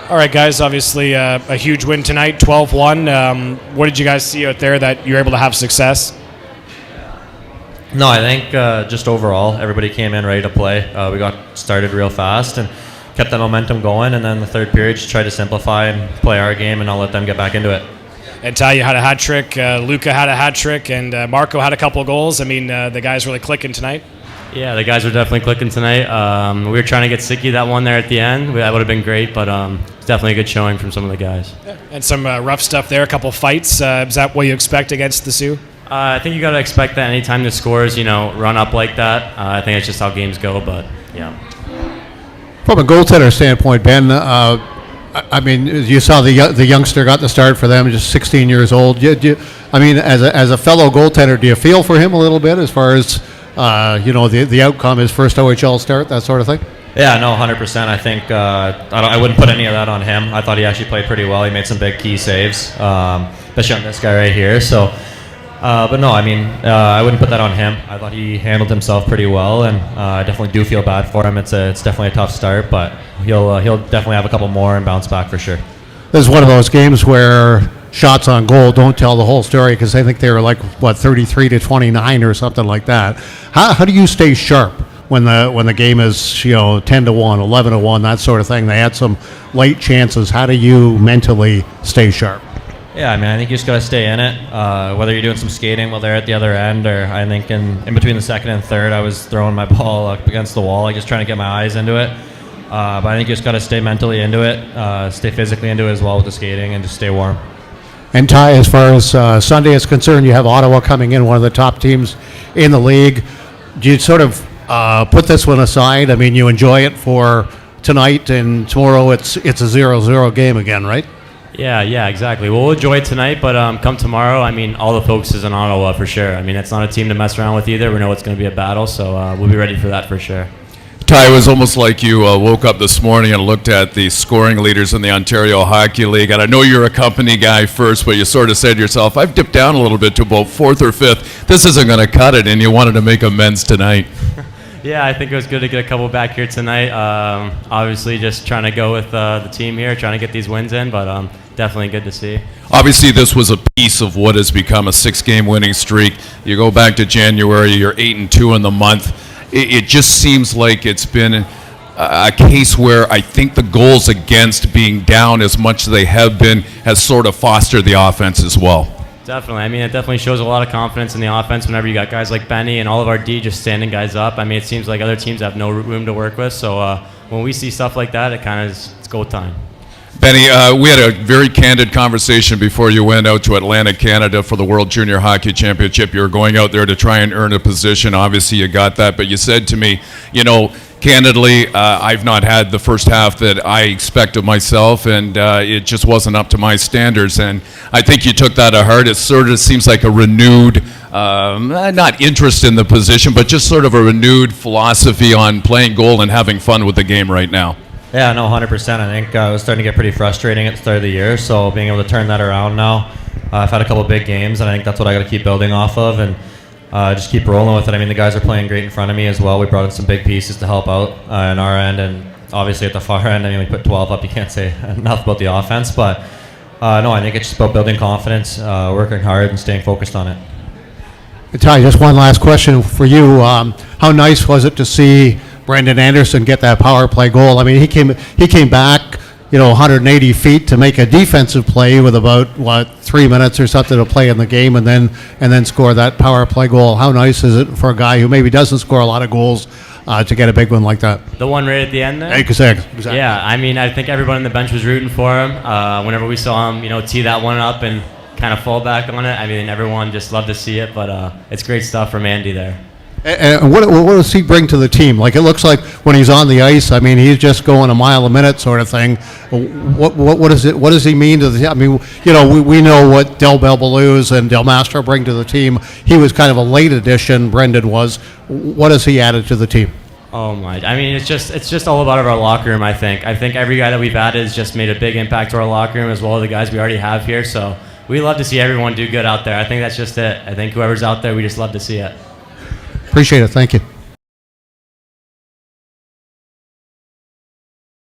All right, guys, obviously a huge win tonight, 12-1. What did you guys see out there that you were able to have success? No, I think just overall, everybody came in ready to play. We got started real fast and kept that momentum going, and then the third period just tried to simplify and play our game and not let them get back into it. And Ty, you had a hat trick, Luca had a hat trick, and Marco had a couple of goals. I mean, the guys really clicking tonight. Yeah, the guys were definitely clicking tonight. We were trying to get Sicky that one there at the end. That would have been great, but it's definitely a good showing from some of the guys. Yeah. And some rough stuff there, a couple fights. Is that what you expect against the Sioux? I think you got to expect that anytime the scores, run up like that. I think it's just how games go, but yeah. From a goaltender standpoint, Ben, I mean, you saw the youngster got the start for them, just 16 years old. I mean, as a fellow goaltender, do you feel for him a little bit as far as the outcome, his first OHL start, that sort of thing? Yeah, no, 100%. I think I wouldn't put any of that on him. I thought he actually played pretty well. He made some big key saves, especially on this guy right here. So, but no, I mean, I wouldn't put that on him. I thought he handled himself pretty well, and I definitely do feel bad for him. It's definitely a tough start, but he'll definitely have a couple more and bounce back for sure. This is one of those games where shots on goal don't tell the whole story, because I think they were 33-29 or something like that. How do you stay sharp when the game is 10-1, 11-1, that sort of thing? They had some late chances. How do you mentally stay sharp? Yeah, I mean, I think you just got to stay in it. Whether you're doing some skating while they're at the other end, or I think in between the second and third, I was throwing my ball up against the wall, just trying to get my eyes into it. But I think you just got to stay mentally into it, stay physically into it as well with the skating, and just stay warm. And Ty, as far as Sunday is concerned, you have Ottawa coming in, one of the top teams in the league. Do you sort of put this one aside? I mean, you enjoy it for tonight, and tomorrow it's a 0-0 game again, right? Yeah, exactly. We'll enjoy it tonight, but come tomorrow, I mean, all the focus is on Ottawa for sure. I mean, it's not a team to mess around with either. We know it's going to be a battle, so we'll be ready for that for sure. Ty, it was almost like you woke up this morning and looked at the scoring leaders in the Ontario Hockey League, and I know you're a company guy first, but you sort of said to yourself, I've dipped down a little bit to about 4th or 5th. This isn't going to cut it, and you wanted to make amends tonight. Yeah, I think it was good to get a couple back here tonight. Obviously, just trying to go with the team here, trying to get these wins in, but definitely good to see. Obviously, this was a piece of what has become a 6-game winning streak. You go back to January, you're 8-2 in the month. It just seems like it's been a case where I think the goals against being down as much as they have been has sort of fostered the offense as well. Definitely. I mean, it definitely shows a lot of confidence in the offense whenever you got guys like Benny and all of our D just standing guys up. I mean, it seems like other teams have no room to work with. So when we see stuff like that, it kind of it's go time. Benny, we had a very candid conversation before you went out to Atlanta, Canada for the World Junior Hockey Championship. You were going out there to try and earn a position. Obviously, you got that, but you said to me, candidly, I've not had the first half that I expect of myself, and it just wasn't up to my standards. And I think you took that to heart. It sort of seems like a renewed, not interest in the position, but just sort of a renewed philosophy on playing goal and having fun with the game right now. Yeah, no, 100%. I think it was starting to get pretty frustrating at the start of the year, so being able to turn that around now, I've had a couple of big games, and I think that's what I got to keep building off of, and just keep rolling with it. I mean, the guys are playing great in front of me as well. We brought in some big pieces to help out on our end, and obviously at the far end, I mean, we put 12 up. You can't say enough about the offense, but no, I think it's just about building confidence, working hard, and staying focused on it. Ty, just one last question for you. How nice was it to see Brendan Anderson get that power play goal? I mean, he came back, 180 feet to make a defensive play with about 3 minutes or something to play in the game, and then score that power play goal. How nice is it for a guy who maybe doesn't score a lot of goals to get a big one like that? The one right at the end there? Exactly. Yeah, I mean, I think everyone on the bench was rooting for him. Whenever we saw him, tee that one up and kind of fall back on it, I mean, everyone just loved to see it, but it's great stuff from Andy there. And what does he bring to the team? Like, it looks like when he's on the ice, I mean, he's just going a mile a minute sort of thing. What does he mean to the team? I mean, we know what Del Belbaluz and Del Mastro bring to the team. He was kind of a late addition, Brendan was. What has he added to the team? Oh my! I mean, it's just all about our locker room. I think every guy that we've added has just made a big impact to our locker room, as well as the guys we already have here. So we love to see everyone do good out there. I think that's just it. I think whoever's out there, we just love to see it. Appreciate it. Thank you.